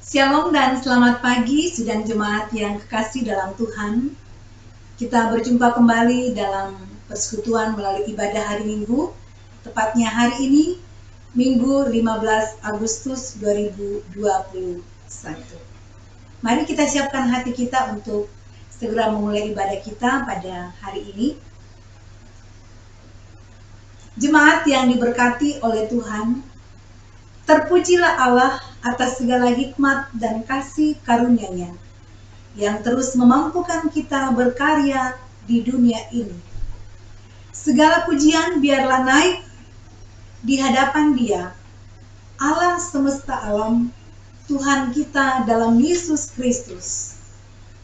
Shalom dan selamat pagi sidang jemaat yang kekasih dalam Tuhan. Kita berjumpa kembali dalam persekutuan melalui ibadah hari Minggu. Tepatnya hari ini, Minggu 15 Agustus 2021. Mari kita siapkan hati kita untuk segera memulai ibadah kita pada hari ini. Jemaat yang diberkati oleh Tuhan, terpujilah Allah atas segala hikmat dan kasih karunia-Nya yang terus memampukan kita berkarya di dunia ini. Segala pujian biarlah naik di hadapan Dia, Allah semesta alam, Tuhan kita dalam Yesus Kristus.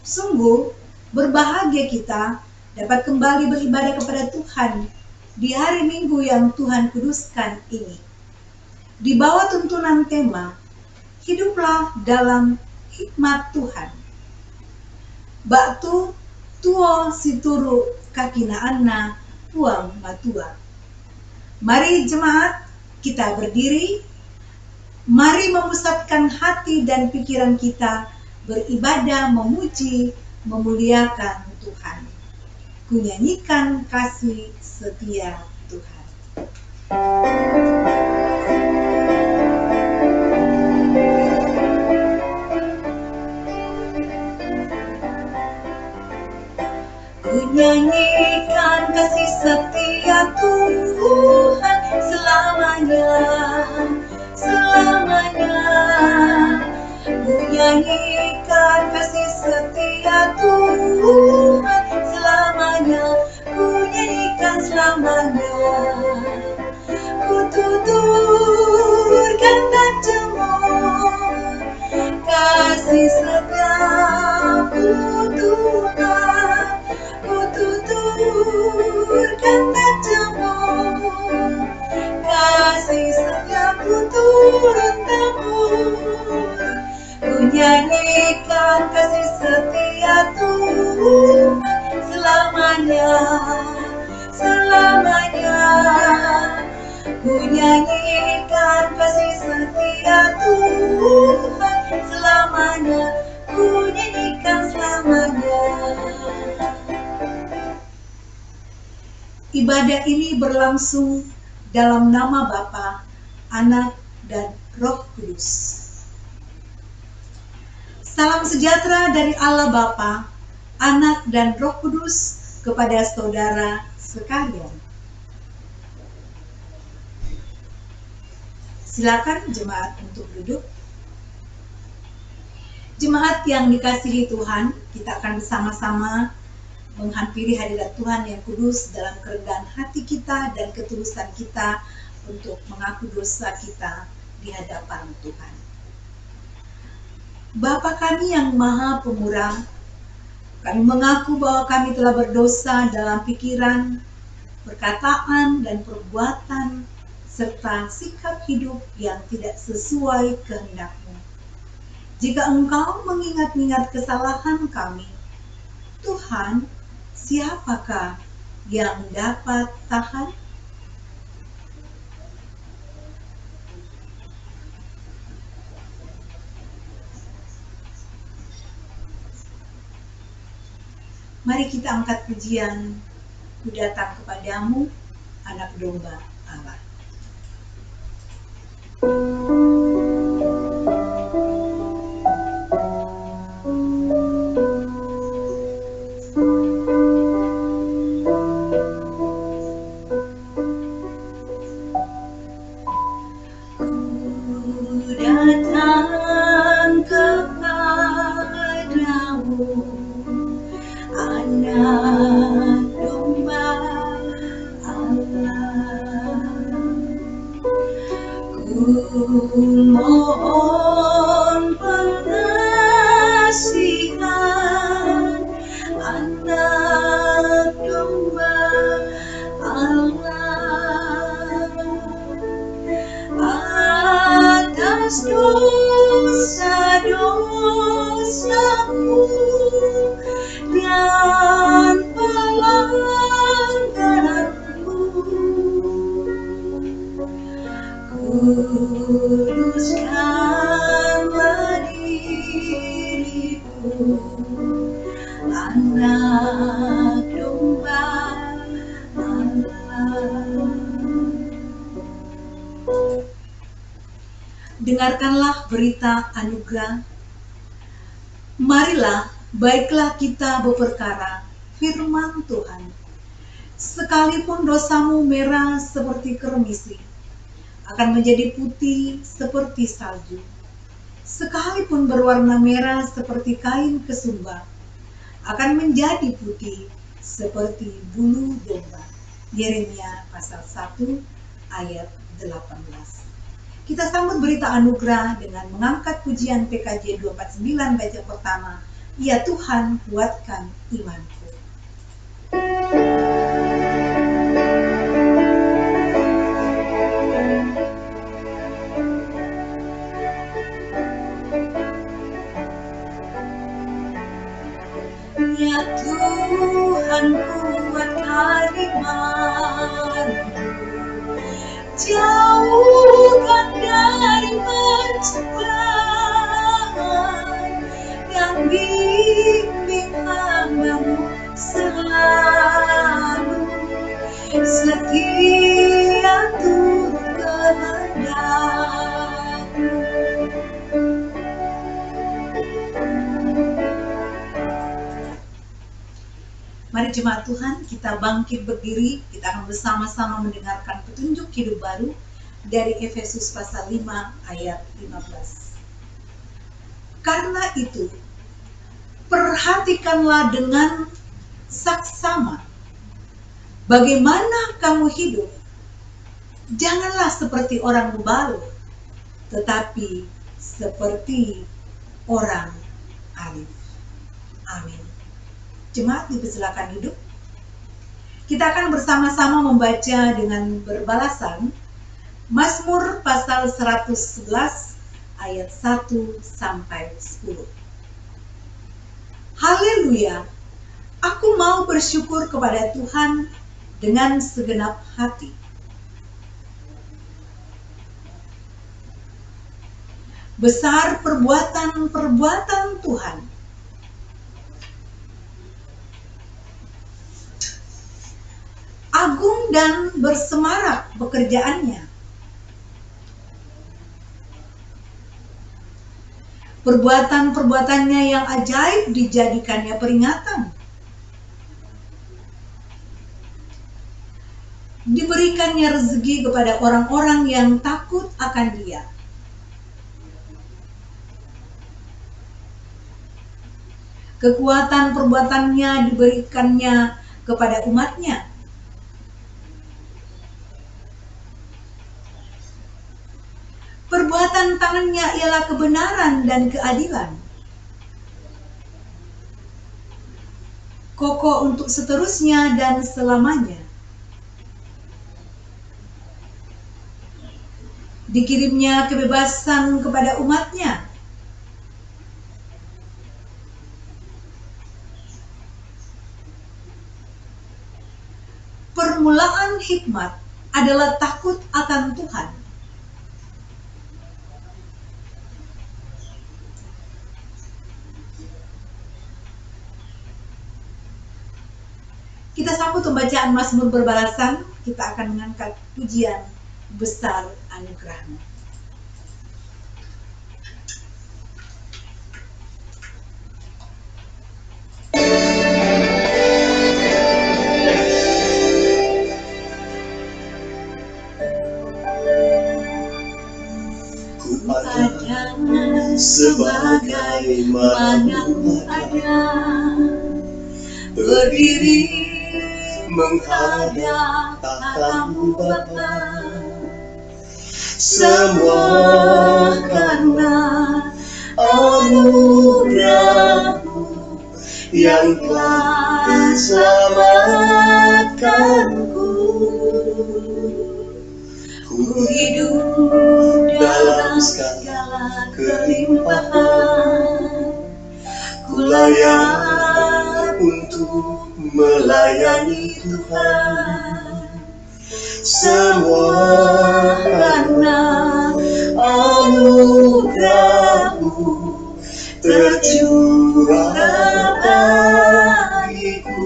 Sungguh berbahagia kita dapat kembali beribadah kepada Tuhan di hari Minggu yang Tuhan kuduskan ini. Di bawah tuntunan tema, hiduplah dalam hikmat Tuhan. Baktu tuo situru kakina anna puang matua. Mari jemaat kita berdiri, mari memusatkan hati dan pikiran kita beribadah, memuji, memuliakan Tuhan. Kunyanyikan kasih setia Tuhan. Kunyanyikan kasih setia Tuhan selamanya, selamanya. Kunyanyikan kasih setia Tuhan selamanya, kunyanyikan selamanya. Kututurkan dan jemur kasih setiamu Tuhan. Kututurkan dan jemur kasih setiamu turun temur. Kunyanyikan kasih setia Tuhan selamanya, selamanya. Kunyanyikan kasih setia Tuhan selamanya, kunyanyikan selamanya. Ibadah ini berlangsung dalam nama Bapa, Anak, dan Roh Kudus. Salam sejahtera dari Allah Bapa, Anak, dan Roh Kudus kepada saudara sekalian. Silakan jemaat untuk duduk. Jemaat yang dikasihi Tuhan, kita akan bersama-sama menghampiri hadirat Tuhan yang kudus dalam kerendahan hati kita dan ketulusan kita untuk mengaku dosa kita di hadapan Tuhan. Bapa kami yang Maha Pemurah, kami mengaku bahwa kami telah berdosa dalam pikiran, perkataan, dan perbuatan, serta sikap hidup yang tidak sesuai kehendak-Mu. Jika Engkau mengingat-ingat kesalahan kami, Tuhan, siapakah yang dapat tahan? Mari kita angkat pujian, Ku datang kepadamu, Anak Domba Allah. Mohon pengasihan Anak Domba Allah atas dosa-dosaku dan pelanggaranku. Kuduskanlah anak domba Allah. Dengarkanlah berita anugerah. Marilah, baiklah kita berperkara firman Tuhan. Sekalipun dosamu merah seperti kermisi, akan menjadi putih seperti salju. Sekalipun berwarna merah seperti kain kesumba, akan menjadi putih seperti bulu domba. Yeremia pasal 1 ayat 18. Kita sambut berita anugerah dengan mengangkat pujian PKJ 249 bait yang pertama. Ya Tuhan, kuatkan imanku. Ya Tuhan, kuatkan imanku, jauhkan dari pencobaan, yang bimbing hamba-Mu selalu setia turut kehendak-Mu. Mari jemaat Tuhan, kita bangkit berdiri, kita akan bersama-sama mendengarkan petunjuk hidup baru dari Efesus pasal 5 ayat 15. Karena itu, perhatikanlah dengan saksama bagaimana kamu hidup. Janganlah seperti orang bebalu, tetapi seperti orang alim. Amin. Jemaat dipersilakan duduk. Kita akan bersama-sama membaca dengan berbalasan Mazmur pasal 111 ayat 1 sampai 10. Haleluya, aku mau bersyukur kepada Tuhan dengan segenap hati. Besar perbuatan-perbuatan Tuhan. Agung dan bersemarak pekerjaannya. Perbuatan-perbuatannya yang ajaib dijadikannya peringatan. Diberikannya rezeki kepada orang-orang yang takut akan Dia. Kekuatan perbuatannya diberikannya kepada umatnya. Perbuatan tangannya ialah kebenaran dan keadilan. Kokoh untuk seterusnya dan selamanya. Dikirimnya kebebasan kepada umatnya. Permulaan hikmat adalah takut akan Tuhan. Kita sambut pembacaan Mazmur berbalasan, kita akan mengangkat pujian besar anugerah-Mu. Ku ada sebagaimana ku ada, berdiri menghadap tahta-Mu Bapa, semua karena anugerah-Mu yang telah selamatkanku. Ku hidup dalam segala kelimpahan, ku layak untuk melayani Tuhan. Semua karena anugerah-Mu tercurah curah bagiku.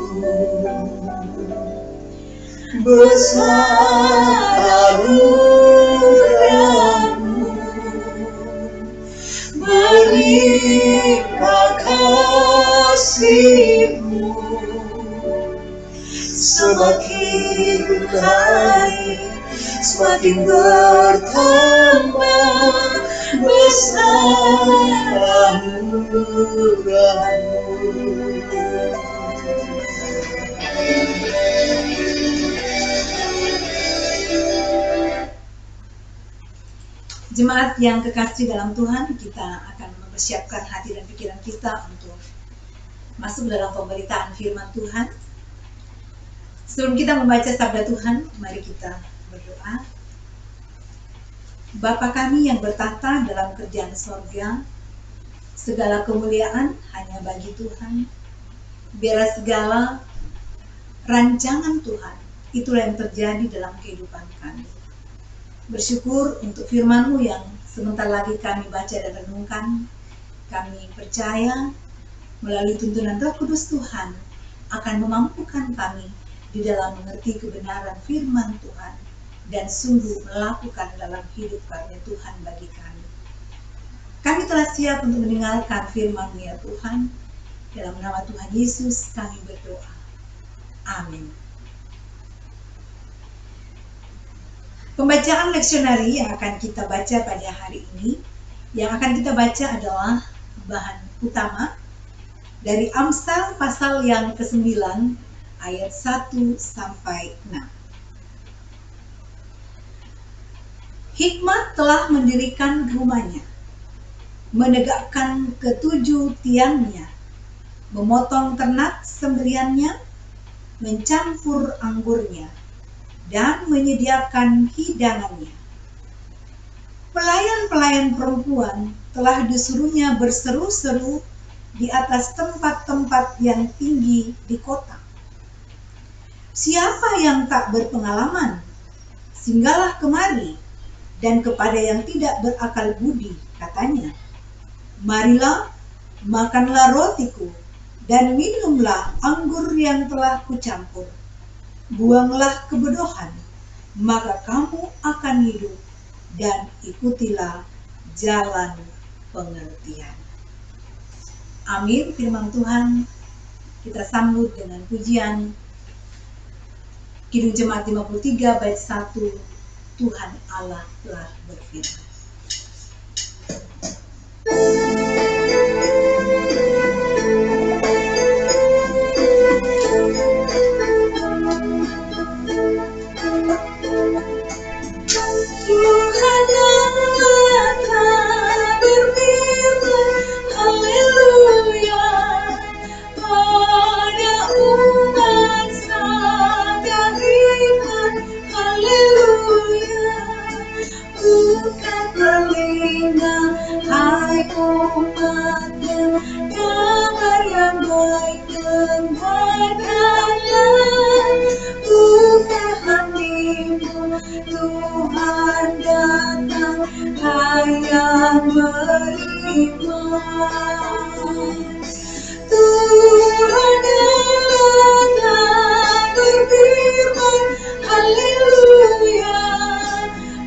Besar anugerah-Mu, melimpah kasih-Mu, semakin hari semakin bertambah besar anugerah-Mu. Jemaat yang kekasih dalam Tuhan, kita akan mempersiapkan hati dan pikiran kita untuk masuk dalam pemberitaan firman Tuhan. Sebelum kita membaca sabda Tuhan, mari kita berdoa. Bapa kami yang bertata dalam kerajaan sorga, segala kemuliaan hanya bagi Tuhan. Biarlah segala rancangan Tuhan, itulah yang terjadi dalam kehidupan kami. Bersyukur untuk firman-Mu yang sebentar lagi kami baca dan renungkan. Kami percaya melalui tuntunan Roh Kudus Tuhan akan memampukan kami di dalam mengerti kebenaran firman Tuhan dan sungguh melakukan dalam hidup karya Tuhan bagi kami. Kami telah siap untuk mendengarkan firman-Mu ya Tuhan. Dalam nama Tuhan Yesus kami berdoa. Amin. Pembacaan leksionari yang akan kita baca pada hari ini, yang akan kita baca adalah bahan utama dari Amsal pasal yang ke-9 ayat 1 sampai 6. Hikmat telah mendirikan rumahnya, menegakkan ketujuh tiangnya, memotong ternak sembeliannya, mencampur anggurnya, dan menyediakan hidangannya. Pelayan-pelayan perempuan telah disuruhnya berseru-seru di atas tempat-tempat yang tinggi di kota. Siapa yang tak berpengalaman, singgahlah kemari, dan kepada yang tidak berakal budi, katanya, marilah, makanlah rotiku, dan minumlah anggur yang telah kucampur. Buanglah kebodohan, maka kamu akan hidup, dan ikutilah jalan pengertian. Amin. Firman Tuhan kita sambut dengan pujian Kidung Jemaat 53 bait 1. Tuhan Allah telah berfirman. Tuhan datang, hai yang beriman. Tuhan datang berfirman, haleluya,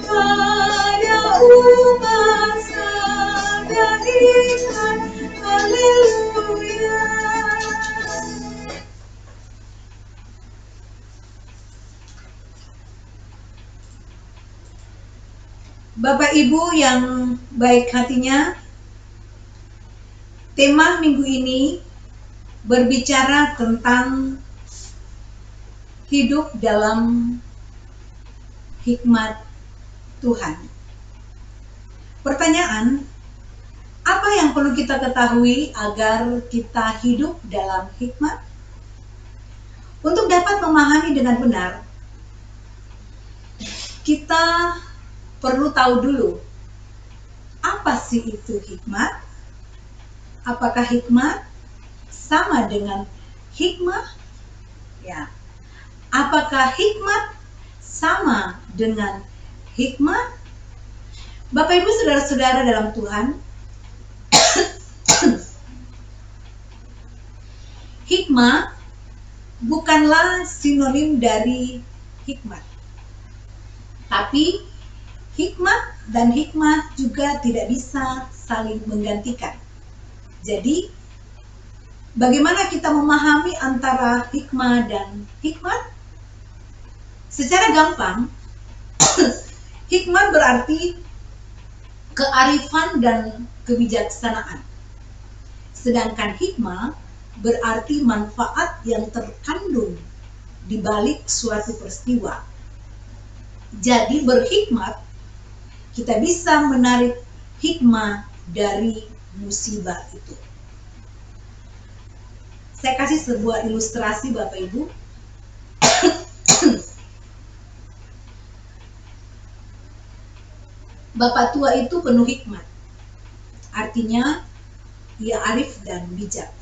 pada umat sabda iman, haleluya. Bapak Ibu yang baik hatinya, tema minggu ini berbicara tentang hidup dalam hikmat Tuhan. Pertanyaan, apa yang perlu kita ketahui agar kita hidup dalam hikmat? Untuk dapat memahami dengan benar, kita perlu tahu dulu, apa sih itu hikmat? Apakah hikmat sama dengan hikmah? Ya. Apakah hikmat sama dengan hikmah? Bapak Ibu saudara-saudara dalam Tuhan, Hikmah bukanlah sinonim dari hikmat. Tapi hikmat dan hikmah juga tidak bisa saling menggantikan. Jadi, bagaimana kita memahami antara hikmah dan hikmat? Secara gampang, hikmat berarti kearifan dan kebijaksanaan. Sedangkan hikmah berarti manfaat yang terkandung di balik suatu peristiwa. Jadi berhikmat, kita bisa menarik hikmah dari musibah itu. Saya kasih sebuah ilustrasi Bapak Ibu. Bapak tua itu penuh hikmat. Artinya, ia arif dan bijak.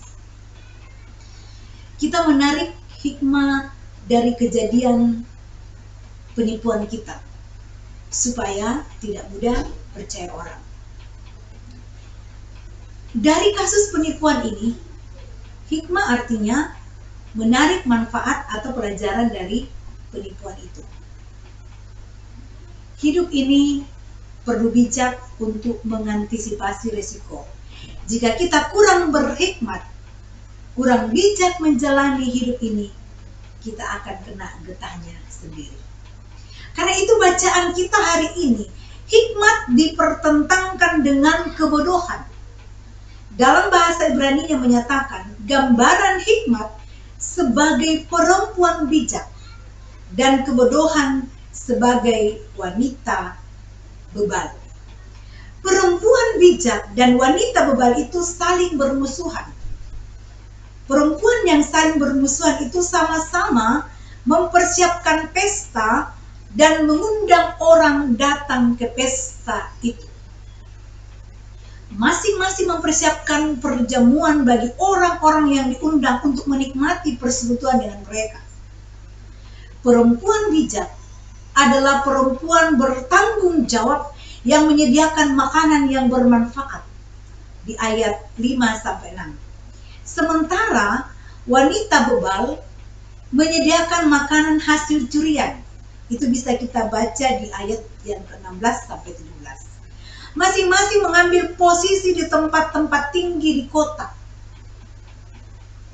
Kita menarik hikmah dari kejadian penipuan kita, supaya tidak mudah percaya orang. Dari kasus penipuan ini, hikmah artinya menarik manfaat atau pelajaran dari penipuan itu. Hidup ini perlu bijak untuk mengantisipasi risiko. Jika kita kurang berhikmat, kurang bijak menjalani hidup ini, kita akan kena getahnya sendiri. Karena itu bacaan kita hari ini, hikmat dipertentangkan dengan kebodohan. Dalam bahasa Ibrani yang menyatakan gambaran hikmat sebagai perempuan bijak dan kebodohan sebagai wanita bebal. Perempuan bijak dan wanita bebal itu saling bermusuhan. Perempuan yang saling bermusuhan itu sama-sama mempersiapkan pesta dan mengundang orang datang ke pesta itu. Masing-masing mempersiapkan perjamuan bagi orang-orang yang diundang untuk menikmati persekutuan dengan mereka. Perempuan bijak adalah perempuan bertanggung jawab yang menyediakan makanan yang bermanfaat di ayat 5-6. Sementara wanita bebal menyediakan makanan hasil curian. Itu bisa kita baca di ayat yang ke-16-17. Masing-masing mengambil posisi di tempat-tempat tinggi di kota.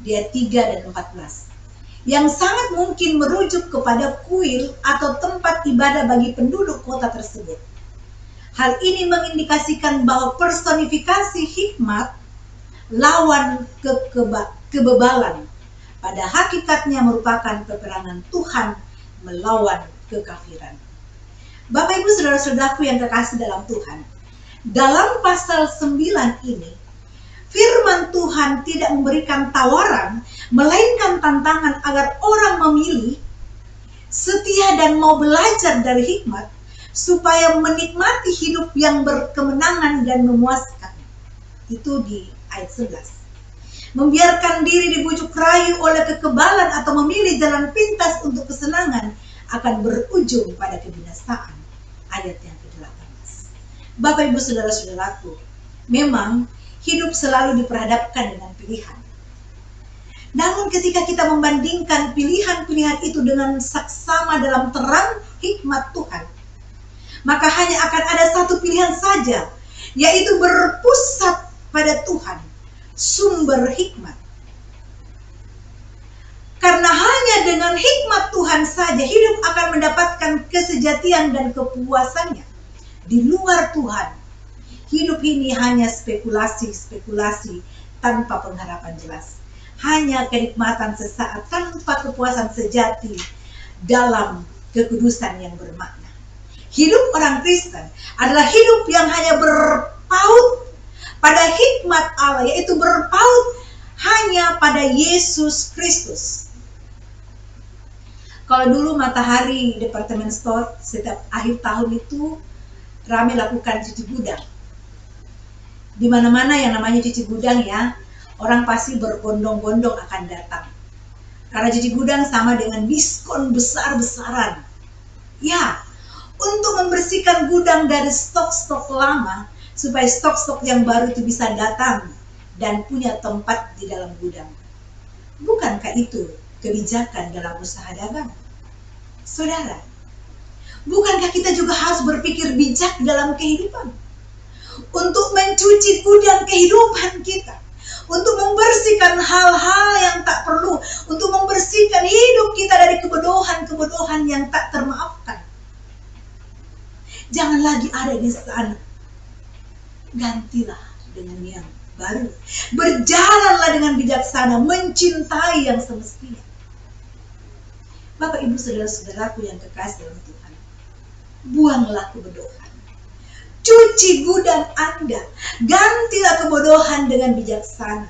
Di ayat 3 dan 14. Yang sangat mungkin merujuk kepada kuil atau tempat ibadah bagi penduduk kota tersebut. Hal ini mengindikasikan bahwa personifikasi hikmat lawan kebebalan pada hakikatnya merupakan peperangan Tuhan melawan kekafiran. Bapak Ibu saudara-saudaraku yang terkasih dalam Tuhan, dalam pasal 9 ini firman Tuhan tidak memberikan tawaran, melainkan tantangan agar orang memilih, setia dan mau belajar dari hikmat, supaya menikmati hidup yang berkemenangan dan memuaskan. Itu di ayat 11. Membiarkan diri dibujuk rayu oleh kekebalan atau memilih jalan pintas untuk kesenangan akan berujung pada kebinasaan. Ayat yang ke-18. Bapak Ibu saudara-saudaraku, memang hidup selalu diperhadapkan dengan pilihan. Namun ketika kita membandingkan pilihan-pilihan itu dengan saksama dalam terang hikmat Tuhan, maka hanya akan ada satu pilihan saja, yaitu berpusat pada Tuhan, sumber hikmat. Karena hanya dengan hikmat Tuhan saja hidup akan mendapatkan kesejatian dan kepuasannya. Di luar Tuhan, hidup ini hanya spekulasi-spekulasi tanpa pengharapan jelas. Hanya kenikmatan sesaat tanpa kepuasan sejati dalam kekudusan yang bermakna. Hidup orang Kristen adalah hidup yang hanya berpaut pada hikmat Allah, yaitu berpaut hanya pada Yesus Kristus. Kalau dulu Matahari Department Store setiap akhir tahun itu ramai lakukan cuci gudang. Di mana-mana yang namanya cuci gudang ya, orang pasti berbondong-bondong akan datang. Karena cuci gudang sama dengan diskon besar-besaran. Ya, untuk membersihkan gudang dari stok-stok lama, supaya stok-stok yang baru itu bisa datang dan punya tempat di dalam gudang. Bukankah itu kebijakan dalam usaha dagang? Saudara, bukankah kita juga harus berpikir bijak dalam kehidupan? Untuk mencuci gudang kehidupan kita, untuk membersihkan hal-hal yang tak perlu, untuk membersihkan hidup kita dari kebodohan-kebodohan yang tak termaafkan. Jangan lagi ada di sana. Gantilah dengan yang baru. Berjalanlah dengan bijaksana, mencintai yang semestinya. Bapak, Ibu, saudara-saudaraku yang kekasih dalam Tuhan, buanglah kebodohan. Cuci gudang Anda, gantilah kebodohan dengan bijaksana,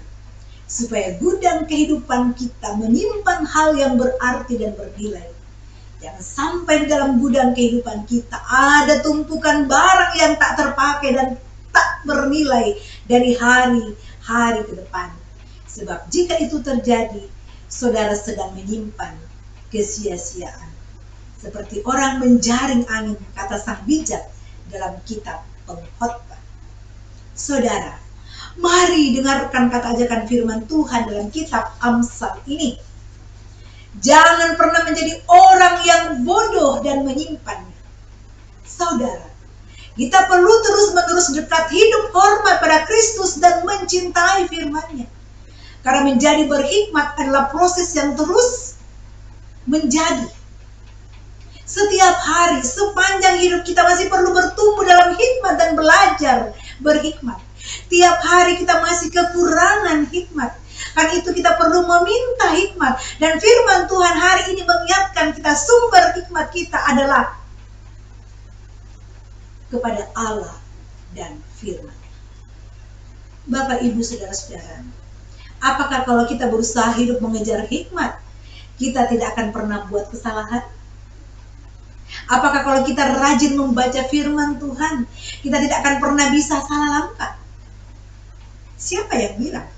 supaya gudang kehidupan kita menyimpan hal yang berarti dan bernilai. Jangan sampai di dalam gudang kehidupan kita ada tumpukan barang yang tak terpakai dan tak bernilai dari hari-hari ke depan. Sebab jika itu terjadi, saudara sedang menyimpan kesia-siaan. Seperti orang menjaring angin, kata sang bijak dalam kitab Pengkhotbah. Saudara, mari dengarkan kata ajakan firman Tuhan dalam kitab Amsal ini. Jangan pernah menjadi orang yang bodoh dan menyimpannya. Saudara, kita perlu terus-menerus dekat, hidup hormat pada Kristus dan mencintai firman-Nya. Karena menjadi berhikmat adalah proses yang terus menjadi. Setiap hari, sepanjang hidup kita masih perlu bertumbuh dalam hikmat dan belajar berhikmat. Tiap hari kita masih kekurangan hikmat. Karena itu kita perlu meminta hikmat. Dan firman Tuhan hari ini mengingatkan kita, sumber hikmat kita adalah kepada Allah dan firman. Bapak, Ibu, saudara-saudara, apakah kalau kita berusaha hidup mengejar hikmat, kita tidak akan pernah buat kesalahan? Apakah kalau kita rajin membaca firman Tuhan, kita tidak akan pernah bisa salah langkah? Siapa yang bilang?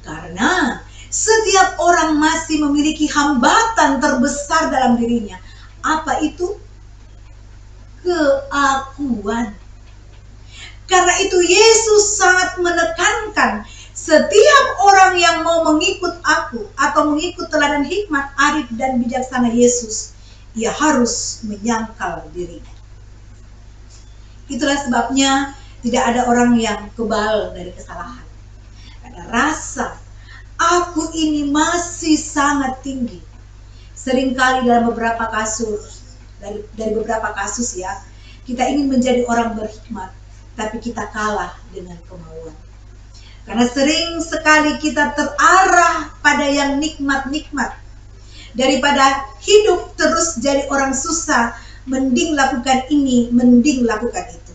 Karena setiap orang masih memiliki hambatan terbesar dalam dirinya. Apa itu? Keakuan. Karena itu Yesus sangat menekankan setiap orang yang mau mengikut aku atau mengikut teladan hikmat, arif dan bijaksana Yesus, ia harus menyangkal dirinya. Itulah sebabnya tidak ada orang yang kebal dari kesalahan. Karena rasa aku ini masih sangat tinggi. Seringkali dalam beberapa kasus, dari beberapa kasus ya, kita ingin menjadi orang berhikmat, tapi kita kalah dengan kemauan. Karena sering sekali kita terarah pada yang nikmat-nikmat. Daripada hidup terus jadi orang susah, mending lakukan ini, mending lakukan itu.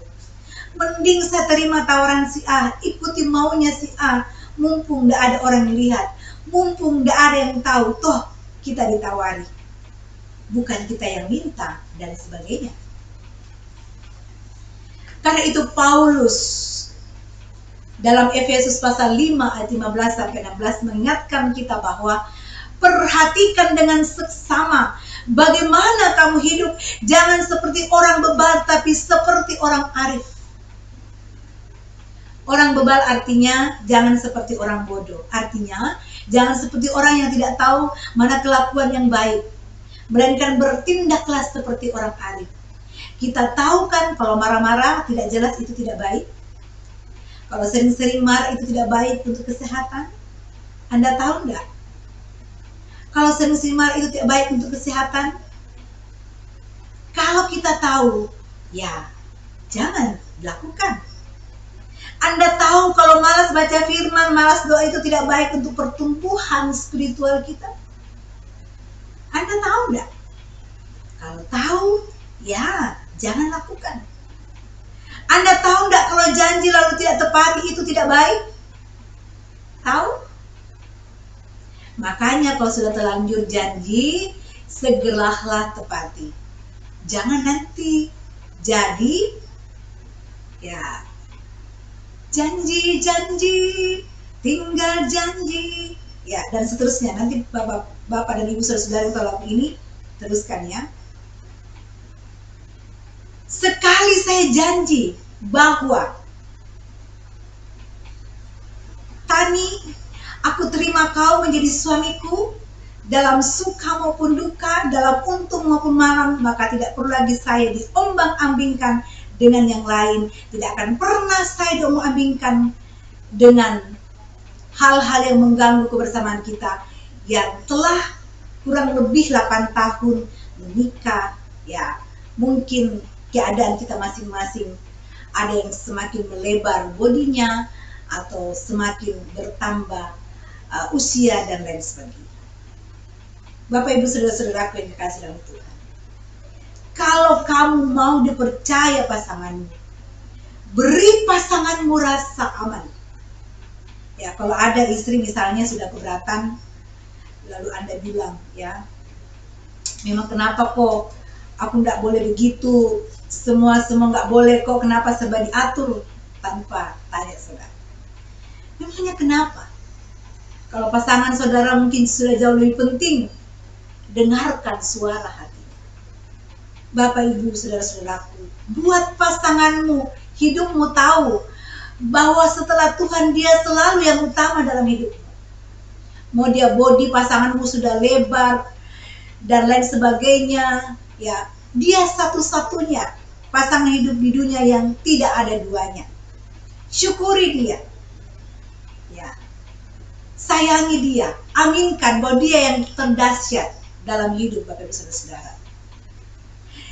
Mending saya terima tawaran si A, ikuti maunya si A, mumpung gak ada orang yang lihat, mumpung gak ada yang tahu, toh kita ditawari. Bukan kita yang minta, dan sebagainya. Karena itu Paulus dalam Efesus pasal 5 ayat 15-16 mengingatkan kita bahwa perhatikan dengan seksama bagaimana kamu hidup. Jangan seperti orang bebal, tapi seperti orang arif. Orang bebal artinya jangan seperti orang bodoh. Artinya jangan seperti orang yang tidak tahu mana kelakuan yang baik, melainkan bertindaklah seperti orang arif. Kita tahu kan kalau marah-marah tidak jelas itu tidak baik. Kalau sering-sering marah itu tidak baik untuk kesehatan. Anda tahu enggak? Kalau sering-sering marah itu tidak baik untuk kesehatan. Kalau kita tahu, ya jangan dilakukan. Anda tahu kalau malas baca firman, malas doa itu tidak baik untuk pertumbuhan spiritual kita. Anda tahu enggak? Kalau tahu, ya jangan lakukan. Anda tahu enggak kalau janji lalu tidak tepati itu tidak baik? Tahu? Makanya kalau sudah terlanjur janji, segeralah tepati. Jangan nanti jadi ya janji, tinggal janji, ya dan seterusnya. Nanti Bapak dan Ibu saudara-saudara tolong ini teruskan ya. Sekali saya janji bahwa tani Aku terima kau menjadi suamiku, dalam suka maupun duka, dalam untung maupun malam, maka tidak perlu lagi saya diombang-ambingkan dengan yang lain. Tidak akan pernah saya diombang-ambingkan dengan hal-hal yang mengganggu kebersamaan kita yang telah kurang lebih 8 tahun menikah. Ya, mungkin keadaan kita masing-masing ada yang semakin melebar bodinya atau semakin bertambah usia dan lain sebagainya. Bapak Ibu saudara-saudaraku yang dikasihi dalam Tuhan, kalau kamu mau dipercaya pasanganmu, beri pasanganmu rasa aman. Ya, kalau ada istri misalnya sudah keberatan, lalu Anda bilang, ya, memang kenapa kok aku nggak boleh begitu, semua nggak boleh kok, kenapa serba diatur, tanpa tanya saudara. Memangnya kenapa? Kalau pasangan saudara mungkin sudah jauh lebih penting, dengarkan suara hatinya. Bapak Ibu saudara-saudaraku, buat pasanganmu, hidupmu tahu bahwa setelah Tuhan dia selalu yang utama dalam hidupmu. Mau dia body pasanganmu sudah lebar dan lain sebagainya, ya, dia satu-satunya pasangan hidup di dunia yang tidak ada duanya. Syukuri dia, ya, sayangi dia, aminkan bahwa dia yang terdahsyat dalam hidup Bapak Ibu saudara-saudara.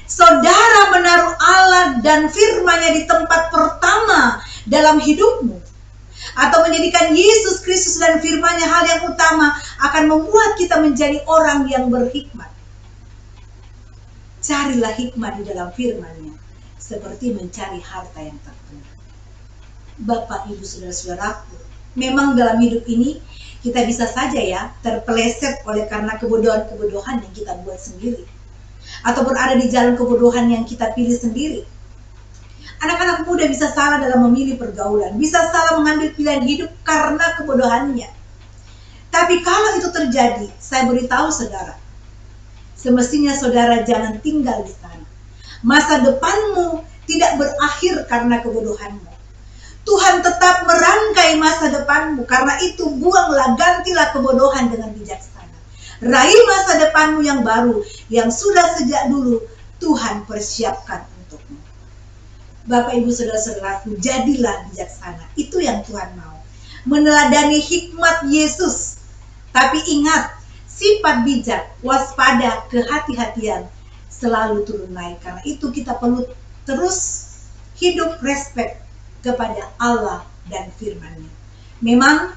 Saudara menaruh Allah dan firman-Nya di tempat pertama dalam hidupmu, atau menjadikan Yesus Kristus dan firman-Nya hal yang utama, akan membuat kita menjadi orang yang berhikmat. Carilah hikmat di dalam firman-Nya, seperti mencari harta yang tak punah. Bapak Ibu saudara-saudaraku, memang dalam hidup ini kita bisa saja ya terpeleset oleh karena kebodohan-kebodohan yang kita buat sendiri, atau berada di jalan kebodohan yang kita pilih sendiri. Anak-anak muda bisa salah dalam memilih pergaulan, bisa salah mengambil pilihan hidup karena kebodohannya. Tapi kalau itu terjadi, saya beritahu saudara, semestinya saudara jangan tinggal di sana. Masa depanmu tidak berakhir karena kebodohanmu. Tuhan tetap merangkai masa depanmu, karena itu buanglah, gantilah kebodohan dengan bijaksana. Raih masa depanmu yang baru, yang sudah sejak dulu Tuhan persiapkan untukmu. Bapak Ibu saudara-saudaraku, jadilah bijaksana. Itu yang Tuhan mau. Meneladani hikmat Yesus. Tapi ingat, sifat bijak, waspada, kehati-hatian selalu turun naik. Karena itu kita perlu terus hidup respect kepada Allah dan firman-Nya. Memang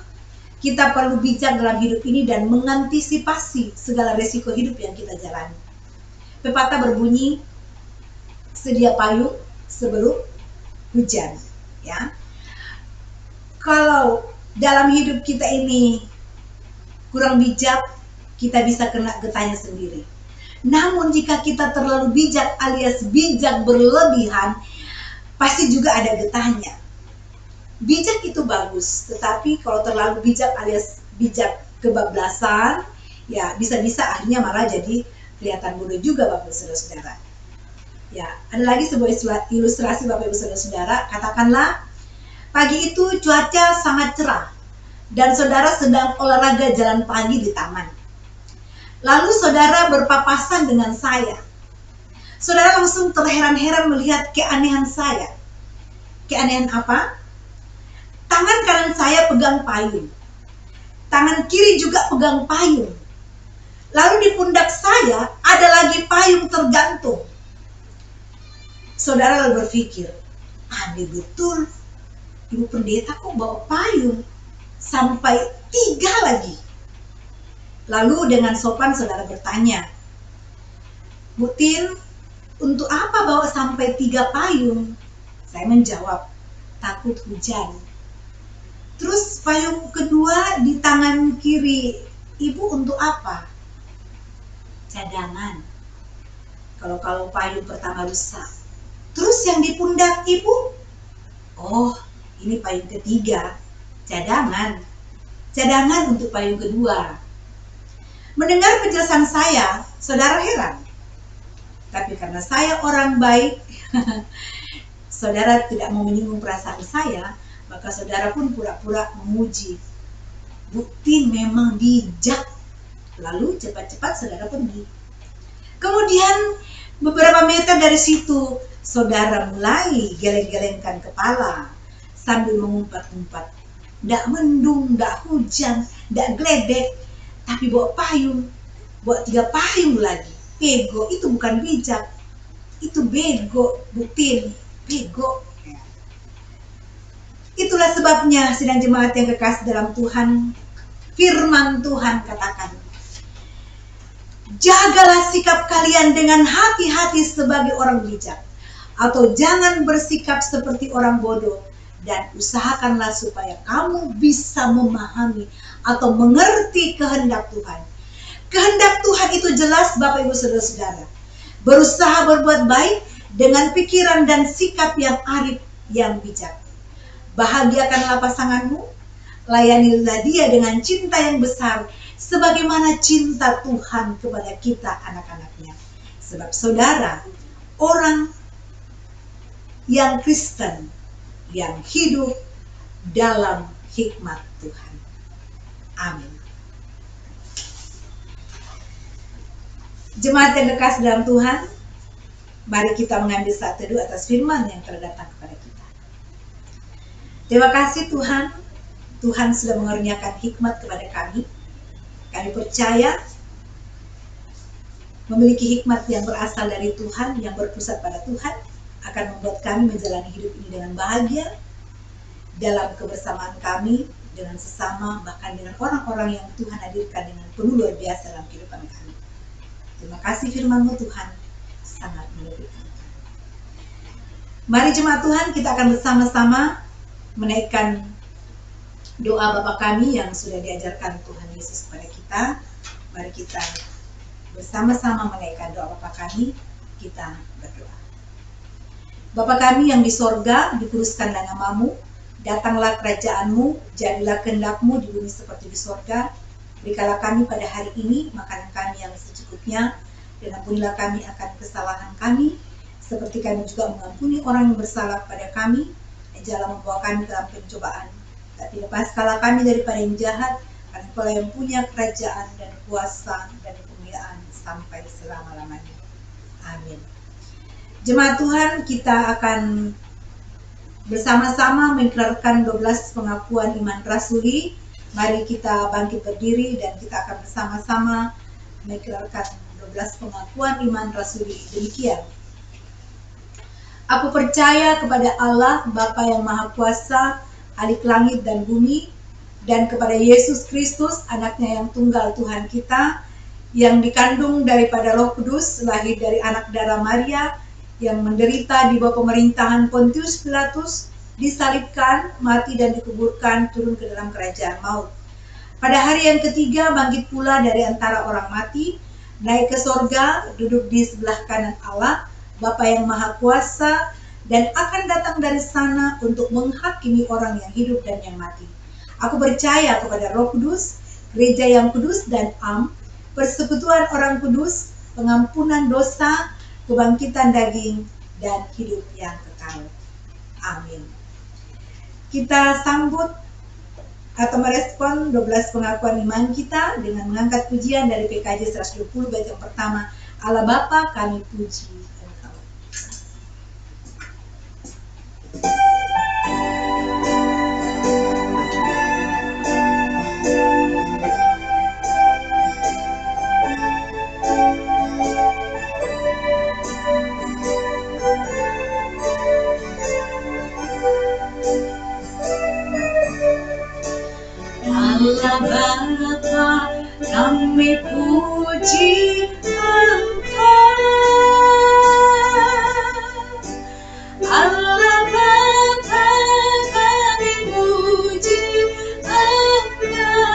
kita perlu bijak dalam hidup ini dan mengantisipasi segala resiko hidup yang kita jalani. Pepatah berbunyi, sedia payung sebelum hujan, ya. Kalau dalam hidup kita ini kurang bijak, kita bisa kena getahnya sendiri. Namun jika kita terlalu bijak alias bijak berlebihan, pasti juga ada getahnya. Bijak itu bagus, tetapi kalau terlalu bijak alias bijak kebablasan, ya bisa-bisa akhirnya malah jadi kelihatan bodoh juga Bapak Ibu saudara-saudara. Ya, ada lagi sebuah ilustrasi Bapak Ibu saudara-saudara. Katakanlah pagi itu cuaca sangat cerah dan saudara sedang olahraga jalan pagi di taman. Lalu saudara berpapasan dengan saya. Saudara langsung terheran-heran melihat keanehan saya. Keanehan apa? Tangan kanan saya pegang payung. Tangan kiri juga pegang payung. Lalu di pundak saya ada lagi payung tergantung. Saudara lalu berpikir, aneh betul, Ibu Pendeta kok bawa payung sampai 3 lagi. Lalu dengan sopan saudara bertanya, Bu Tin, untuk apa bawa sampai 3 payung? Saya menjawab, takut hujan. Terus payung kedua di tangan kiri Ibu untuk apa? Cadangan. Kalau payung pertama rusak. Terus yang di pundak Ibu? Oh, ini payung ketiga. Cadangan. Cadangan untuk payung kedua. Mendengar penjelasan saya, saudara heran. Tapi karena saya orang baik, saudara tidak mau menyinggung perasaan saya, maka saudara pun pura-pura memuji. bukti memang bijak. Lalu cepat-cepat saudara pergi. Kemudian beberapa meter dari situ saudara mulai geleng-gelengkan kepala sambil mengumpat-umpat. Nggak mendung, nggak hujan, nggak geledek, tapi bawa payung, bawa 3 payung lagi. Bego, itu bukan bijak, itu bego, buktiin, bego. Itulah sebabnya sidang jemaat yang kekasih dalam Tuhan, firman Tuhan katakan, jagalah sikap kalian dengan hati-hati sebagai orang bijak, atau jangan bersikap seperti orang bodoh, dan usahakanlah supaya kamu bisa memahami atau mengerti kehendak Tuhan. Kehendak Tuhan itu jelas, Bapak Ibu Saudara-saudara. Berusaha berbuat baik dengan pikiran dan sikap yang arif, yang bijak. Bahagiakanlah pasanganmu, layanilah dia dengan cinta yang besar, sebagaimana cinta Tuhan kepada kita anak-anaknya. Sebab saudara, orang yang Kristen, yang hidup dalam hikmat Tuhan. Amin. Jemaat yang kekasih dalam Tuhan, mari kita mengambil saat teduh atas firman yang telah datang kepada kita. Terima kasih Tuhan, Tuhan sudah mengaruniakan hikmat kepada kami. Kami percaya memiliki hikmat yang berasal dari Tuhan, yang berpusat pada Tuhan, akan membuat kami menjalani hidup ini dengan bahagia, dalam kebersamaan kami dengan sesama, bahkan dengan orang-orang yang Tuhan hadirkan dengan penuh luar biasa dalam kehidupan kami. Terima kasih firman-Mu Tuhan, sangat melebihkan. Mari jemaat Tuhan, kita akan bersama-sama menaikkan doa Bapa kami yang sudah diajarkan Tuhan Yesus kepada kita. Mari kita bersama-sama menaikkan doa Bapa kami, kita berdoa. Bapa kami yang di sorga, dikuduskanlah nama-Mu, datanglah kerajaan-Mu, jadilah kehendak-Mu di bumi seperti di sorga. Berikanlah kami pada hari ini makanan kami yang secukupnya, dan ampunilah kami akan kesalahan kami, seperti kami juga mengampuni orang yang bersalah pada kami. Janganlah membawa kami dalam pencobaan, tapi lepaskanlah kami daripada yang jahat, karena Engkau yang punya kerajaan dan kuasa dan kemuliaan sampai selama-lamanya. Amin. Jemaat Tuhan, kita akan bersama-sama mengikrarkan 12 pengakuan iman rasuli. Mari kita bangkit berdiri dan kita akan bersama-sama mengikrarkan 12 pengakuan iman rasuli. Demikian. Aku percaya kepada Allah, Bapa yang Maha Kuasa, Halik langit dan bumi, dan kepada Yesus Kristus, anaknya yang tunggal Tuhan kita, yang dikandung daripada Roh Kudus, lahir dari anak darah Maria, yang menderita di bawah pemerintahan Pontius Pilatus, disalibkan, mati dan dikuburkan, turun ke dalam kerajaan maut. Pada hari yang ketiga, bangkit pula dari antara orang mati, naik ke sorga, duduk di sebelah kanan Allah, Bapa yang Maha Kuasa, dan akan datang dari sana untuk menghakimi orang yang hidup dan yang mati. Aku percaya kepada Roh Kudus, gereja yang kudus dan am, persekutuan orang kudus, pengampunan dosa, kebangkitan daging, dan hidup yang kekal. Amin. Kita sambut atau merespon 12 pengakuan iman kita dengan mengangkat pujian dari PKJ 120 bait yang pertama. Allah Bapa, kami puji Engkau. Allah Bapa, kami puji Engkau. Allah Bapa, kami puji Engkau.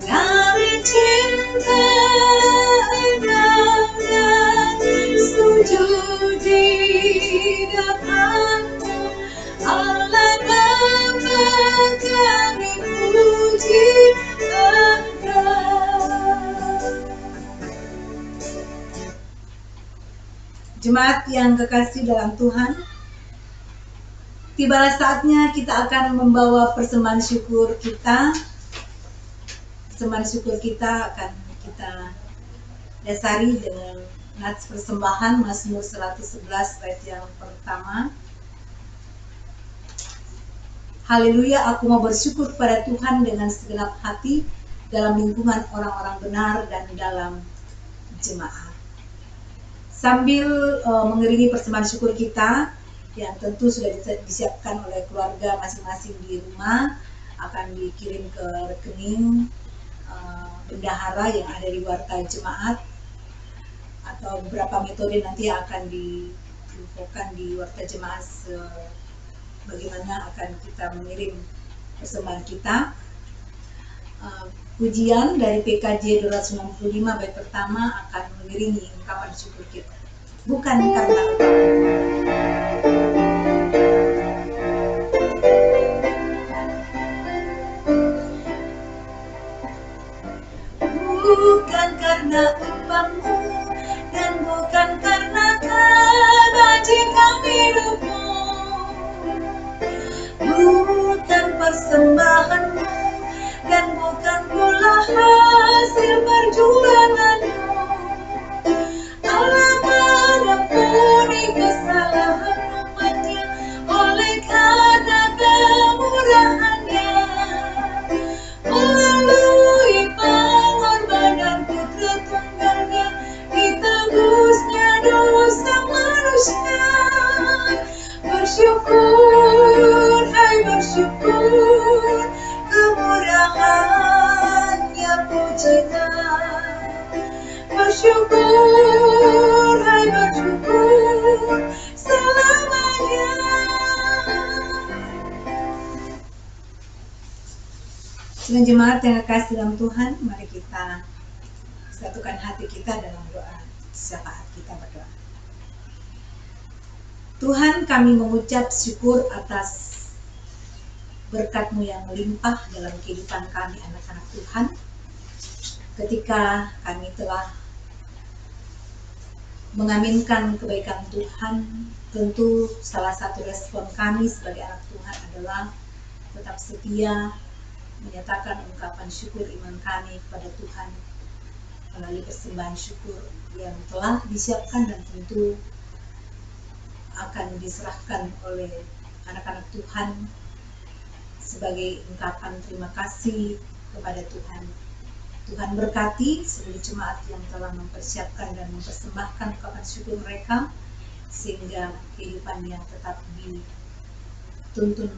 Kami cinta Engkau dan sujud di depan-Mu. Allah Bapa, kami puji Engkau. Jemaat yang kekasih dalam Tuhan, tibalah saatnya kita akan membawa persembahan syukur kita. Persembahan syukur kita akan kita dasari dengan nats persembahan Mazmur 111 ayat yang pertama. Haleluya, aku mau bersyukur kepada Tuhan dengan segenap hati dalam lingkungan orang-orang benar dan dalam jemaat. Sambil mengiringi persembahan syukur kita yang tentu sudah disiapkan oleh keluarga masing-masing di rumah, akan dikirim ke rekening bendahara yang ada di warta jemaat, atau beberapa metode nanti akan diinfokan di warta jemaat bagaimana akan kita mengirim persembahan kita. Pujian dari PKJ 295 bait pertama akan mengiringi ungkapan syukur kita. Bukan karena bukan karena upahmu dan bukan karena kebajikan hidupmu, bukan persembahanmu dan bukan pula hasil perjuanganmu. Allah mengampuni kesalahan umatnya oleh karena kemurahannya, melalui pengorbanan putra tunggalnya, ditebusnya dosa manusia. Bersyukur, hai bersyukur, kemurahannya pujikan. Bersyukur, hai bersyukur, selamanya. Sidang jemaat yang kekasih dalam Tuhan, mari kita satukan hati kita dalam doa syafaat. Kita berdoa. Tuhan, kami mengucap syukur atas berkat-Mu yang melimpah dalam kehidupan kami anak-anak Tuhan. Ketika kami telah mengaminkan kebaikan Tuhan, tentu salah satu respon kami sebagai anak Tuhan adalah tetap setia menyatakan ungkapan syukur iman kami kepada Tuhan melalui persembahan syukur yang telah disiapkan dan tentu akan diserahkan oleh anak-anak Tuhan sebagai ungkapan terima kasih kepada Tuhan. Tuhan berkati seluruh jemaat yang telah mempersiapkan dan mempersembahkan ungkapan syukur mereka, sehingga kehidupan yang tetap dituntun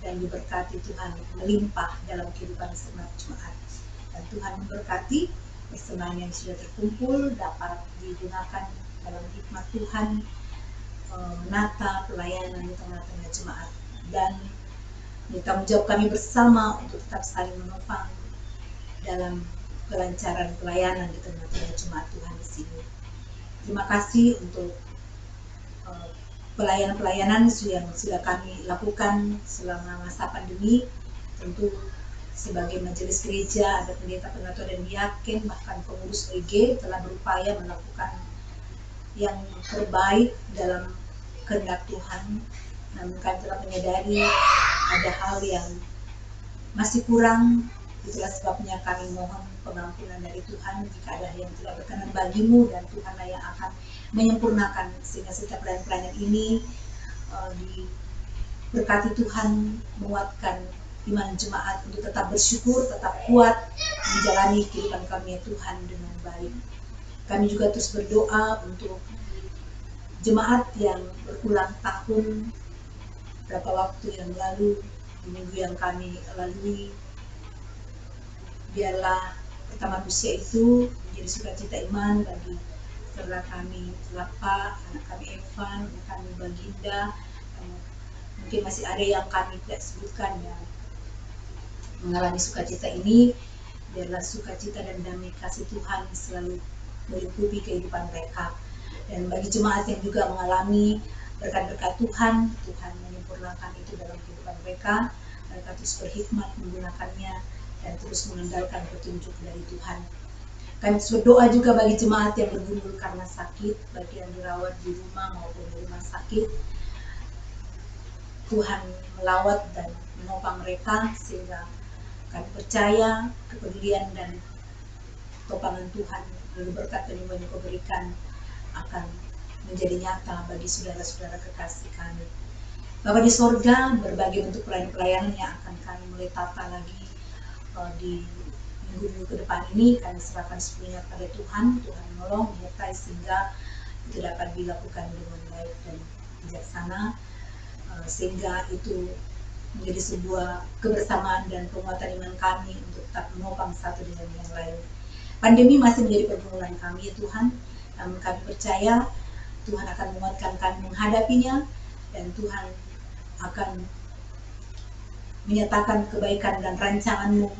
dan diberkati Tuhan melimpah dalam kehidupan segenap jemaat. Dan Tuhan memberkati persembahan yang sudah terkumpul dapat digunakan dalam hikmat Tuhan, menata pelayanan di tengah-tengah jemaat, dan tanggung jawab kami bersama untuk tetap saling menopang dalam kelancaran pelayanan di tengah-tengah jemaat Tuhan di sini. Terima kasih untuk pelayanan-pelayanan yang sudah kami lakukan selama masa pandemi. Tentu sebagai majelis gereja, ada pendeta, penatua dan diaken, bahkan pengurus EG telah berupaya melakukan yang terbaik dalam kehendak Tuhan. Namun kami telah menyadari ada hal yang masih kurang. Itulah sebabnya kami mohon pengampunan dari Tuhan jika ada yang tidak berkenan bagimu, dan Tuhanlah yang akan menyempurnakan sehingga setiap pelayanan ini diberkati Tuhan, menguatkan iman jemaat untuk tetap bersyukur, tetap kuat menjalani kehidupan kami ya Tuhan dengan baik. Kami juga terus berdoa untuk jemaat yang berulang tahun beberapa waktu yang lalu, di minggu yang kami lalui. Biarlah pertama usia itu menjadi sukacita iman bagi saudara kami Lapa, anak kami Evan, anak kami Baginda, mungkin masih ada yang kami tidak sebutkan yang mengalami sukacita ini. Biarlah sukacita dan damai kasih Tuhan selalu melingkupi kehidupan mereka. Dan bagi jemaat yang juga mengalami berkat-berkat Tuhan, Tuhan menyempurnakan itu dalam kehidupan mereka. Mereka terus berhikmat menggunakannya dan terus mengandalkan petunjuk dari Tuhan. Kami terus berdoa juga bagi jemaat yang bergumul karena sakit, baik yang dirawat di rumah maupun di rumah sakit. Tuhan melawat dan menopang mereka, sehingga kami percaya kepedulian dan topangan Tuhan lalu berkat penyembuhan yang kau berikan akan menjadi nyata bagi saudara-saudara kekasih kami. Bapa di sorga, berbagai bentuk pelayanan yang akan kami mulai tata lagi di minggu-minggu ke depan ini, kami serahkan sepenuhnya pada Tuhan. Tuhan menolong, menyertai sehingga itu dapat dilakukan dengan baik dan bijaksana, sehingga itu menjadi sebuah kebersamaan dan penguatan iman kami untuk tetap menopang satu dengan yang lain. Pandemi masih menjadi pergumulan kami ya Tuhan, namun kami percaya Tuhan akan menguatkan kami menghadapinya, dan Tuhan akan menyatakan kebaikan dan rancangan-Mu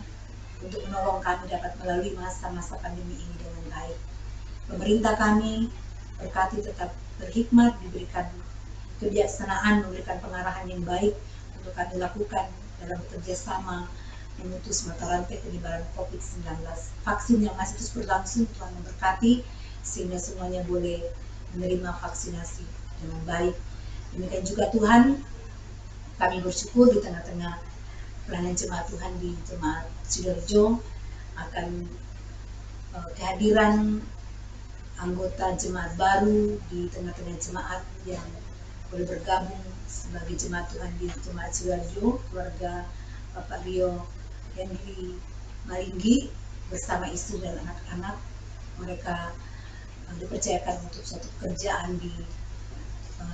untuk menolong kami dapat melalui masa-masa pandemi ini dengan baik. Pemerintah kami berkati tetap berhikmat, diberikan kebijaksanaan, memberikan pengarahan yang baik untuk kami lakukan dalam bekerja sama memutus mata rantai penyebaran COVID-19. Vaksin yang masih terus berlangsung, Tuhan memberkati sehingga semuanya boleh menerima vaksinasi dengan baik. Demikian juga Tuhan, kami bersyukur di tengah-tengah pelayanan jemaat Tuhan di Jemaat Sidoarjo akan kehadiran anggota jemaat baru di tengah-tengah jemaat yang boleh bergabung sebagai jemaat Tuhan di Jemaat Sidoarjo, keluarga Bapak Rio Henry Maringgi bersama istri dan anak-anak. Mereka dipercayakan untuk satu pekerjaan di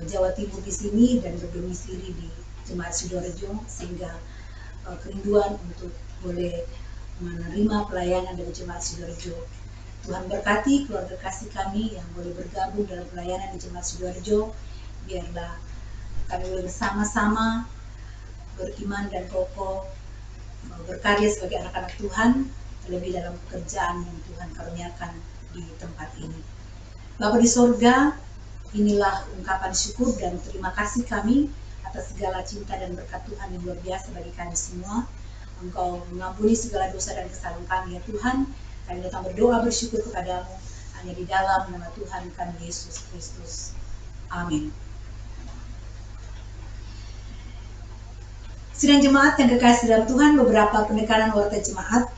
Jawa Timur di sini dan berdomisili di Jemaat Sidoarjo, sehingga kerinduan untuk boleh menerima pelayanan dari Jemaat Sidoarjo. Tuhan berkati keluarga kasih kami yang boleh bergabung dalam pelayanan di Jemaat Sidoarjo. Biarlah kami boleh bersama-sama beriman dan kokoh berkarya sebagai anak-anak Tuhan, terlebih dalam pekerjaan yang Tuhan karuniakan di tempat ini. Bapa di sorga, inilah ungkapan syukur dan terima kasih kami atas segala cinta dan berkat Tuhan yang luar biasa bagi kami semua. Engkau mengampuni segala dosa dan kesalahan kami ya Tuhan. Kami datang berdoa bersyukur kepadamu hanya di dalam nama Tuhan kami Yesus Kristus. Amin. Sidang jemaat yang kekasih dalam Tuhan, beberapa penekanan warta jemaat.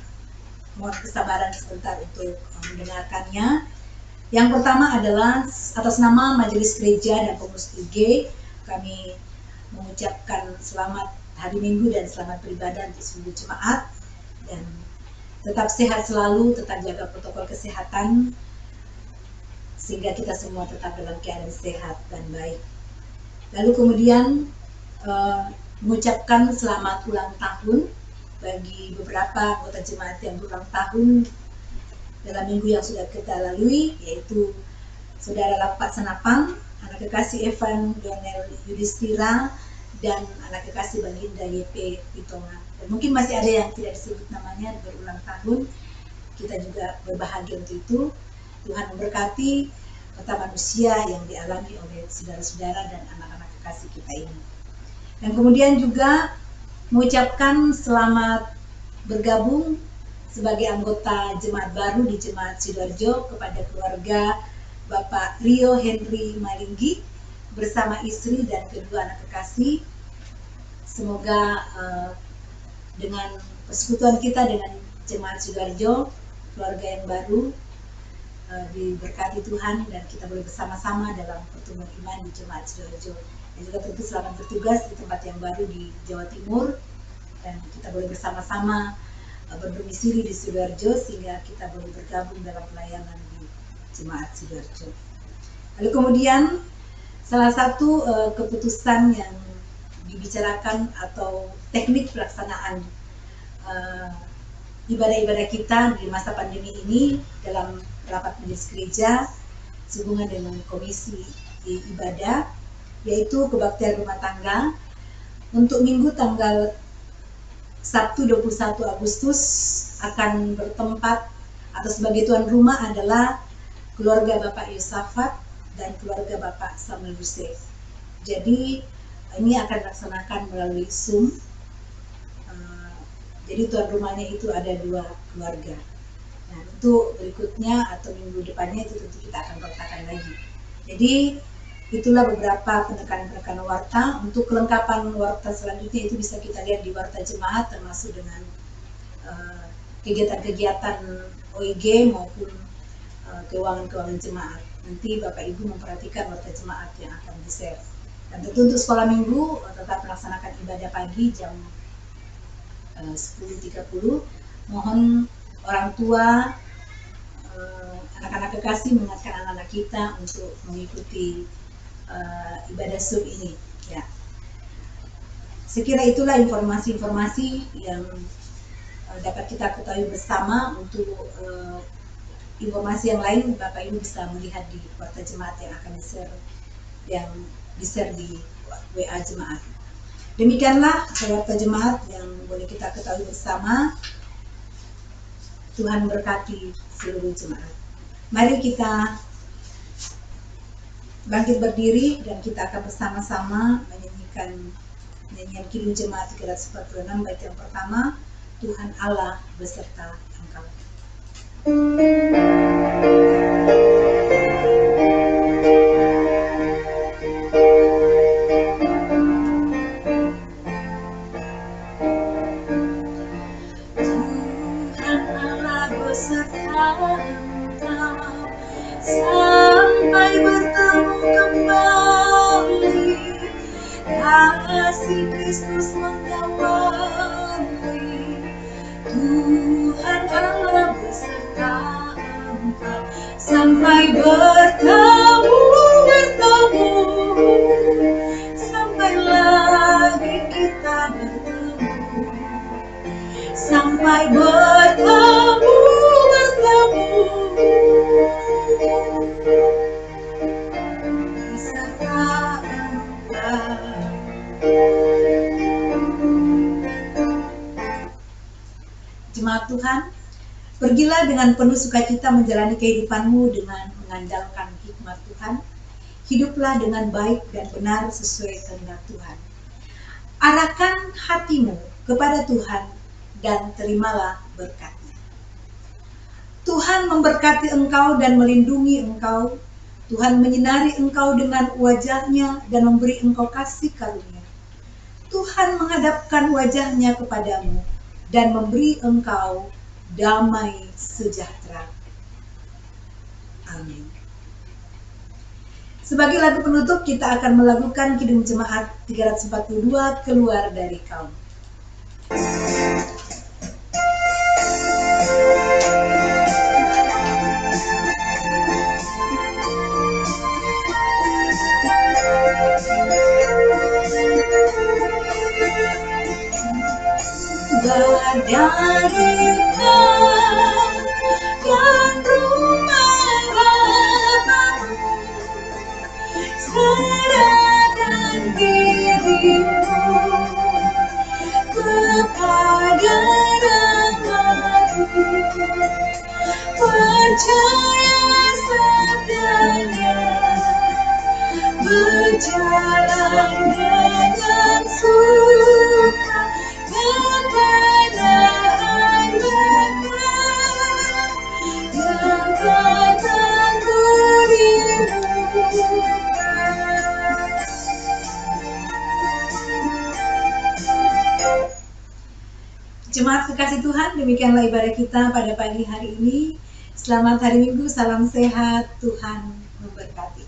Mohon kesabaran sebentar untuk mendengarkannya. Yang pertama adalah atas nama Majelis Gereja dan Pengurus IG, kami mengucapkan selamat hari Minggu dan selamat beribadah untuk seluruh jemaat, dan tetap sehat selalu, tetap jaga protokol kesehatan sehingga kita semua tetap dalam keadaan sehat dan baik. Lalu kemudian mengucapkan selamat ulang tahun bagi beberapa anggota jemaat yang berulang tahun dalam minggu yang sudah kita lalui, yaitu Saudara Lapak Senapang, anak kekasih Evan Donel Yudhistira, dan anak kekasih Bang Linda YP Pitonga. Dan mungkin masih ada yang tidak disebut namanya berulang tahun, kita juga berbahagia untuk itu. Tuhan memberkati kota manusia yang dialami oleh saudara-saudara dan anak-anak kekasih kita ini. Dan kemudian juga mengucapkan selamat bergabung sebagai anggota jemaat baru di Jemaat Sidoarjo kepada keluarga Bapak Rio Henry Maringgi bersama istri dan kedua anak kekasih. Semoga dengan persekutuan kita dengan Jemaat Sidoarjo, keluarga yang baru, diberkati Tuhan dan kita boleh bersama-sama dalam pertumbuhan iman di Jemaat Sidoarjo. Dan juga tentu selamat bertugas di tempat yang baru di Jawa Timur, dan kita boleh bersama-sama berdomisili di Sidoarjo sehingga kita boleh bergabung dalam pelayanan di Jemaat Sidoarjo. Lalu kemudian salah satu keputusan yang dibicarakan atau teknik pelaksanaan ibadah-ibadah kita di masa pandemi ini dalam rapat majelis gereja sehubungan dengan komisi ibadah, yaitu kebaktian rumah tangga untuk minggu tanggal Sabtu 21 Agustus akan bertempat atau sebagai tuan rumah adalah keluarga Bapak Yosafat dan keluarga Bapak Samuel Yusef. Jadi ini akan dilaksanakan melalui Zoom. Jadi tuan rumahnya itu ada 2 keluarga. Nah, untuk berikutnya atau minggu depannya itu tentu kita akan kontakkan lagi. Jadi Itulah beberapa penekanan-penekanan warta. Untuk kelengkapan warta selanjutnya itu bisa kita lihat di warta jemaat, termasuk dengan kegiatan-kegiatan OIG maupun keuangan-keuangan jemaat. Nanti Bapak Ibu memperhatikan warta jemaat yang akan di-share. Dan tentu untuk sekolah minggu tetap melaksanakan ibadah pagi jam 10.30. Mohon orang tua, anak-anak kekasih mengingatkan anak-anak kita untuk mengikuti ibadah sub ini, ya. Sekira itulah informasi-informasi yang dapat kita ketahui bersama. Untuk informasi yang lain Bapak Ibu bisa melihat di warta jemaat yang akan di-share di WA jemaat. Demikianlah warta jemaat yang boleh kita ketahui bersama. Tuhan berkati seluruh jemaat. Mari kita bangkit berdiri dan kita akan bersama-sama menyanyikan nyanyian Kidung Jemaat 346 bait yang pertama, Tuhan Allah beserta Engkau. Tuhan Allah beserta Engkau sampai bertemu kembali, kasih Kristus mengawali. Tuhan Allah beserta Engkau sampai bertemu, sampai lagi kita bertemu, sampai bertemu beserta Engkau. Jemaat Tuhan, pergilah dengan penuh sukacita menjalani kehidupanmu dengan mengandalkan hikmat Tuhan. Hiduplah dengan baik dan benar sesuai kehendak Tuhan. Arahkan hatimu kepada Tuhan dan terimalah berkat-Nya. Tuhan memberkati engkau dan melindungi engkau. Tuhan menyinari engkau dengan wajah-Nya dan memberi engkau kasih karunia. Tuhan menghadapkan wajah-Nya kepadamu dan memberi engkau damai sejahtera. Amin. Sebagai lagu penutup, kita akan melakukan Kidung Jemaat 342, Keluar dari Kaum. Dari kau dan rumah Bapamu, serahkan dirimu kepada Nama-Mu, percaya sabdanya, berjalan dengan suka kebenaran benar yang akan berimu. Jemaat kekasih Tuhan, demikianlah ibadah kita pada pagi hari ini. Selamat hari Minggu, salam sehat, Tuhan memberkati.